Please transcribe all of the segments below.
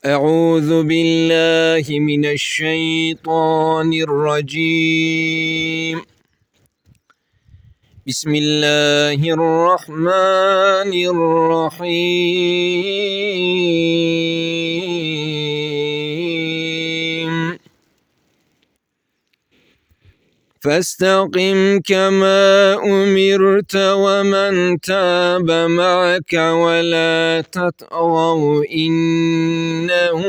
أعوذ بالله من الشيطان الرجيم. بسم الله الرحمن الرحيم. فاستقم كما أمرت ومن تاب معك ولا تطغوا إنه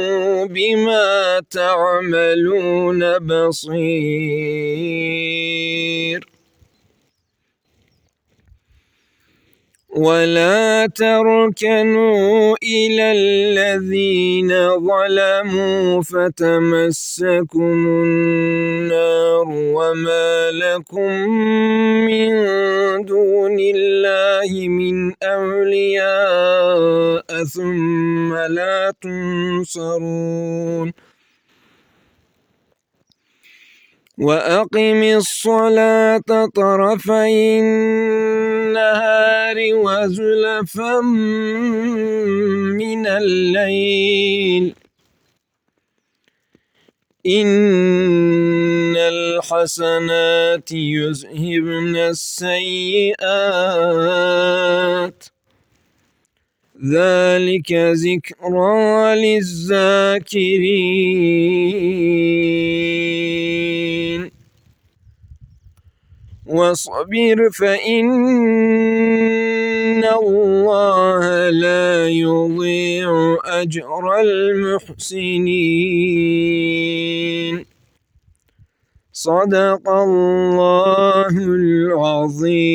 بما تعملون بصير. ولا تركنوا إلى الذين ظلموا فتمسكم النار وما لكم من دون الله من أولياء ثم لا تنصرون. وأقم الصلاة طرفي النهار وزلفا من الليل إن الحسنات يذهبن السيئات ذلك ذكرى للذاكرين. واصبر فإن الله لا يضيع أجر المحسنين. صدق الله العظيم.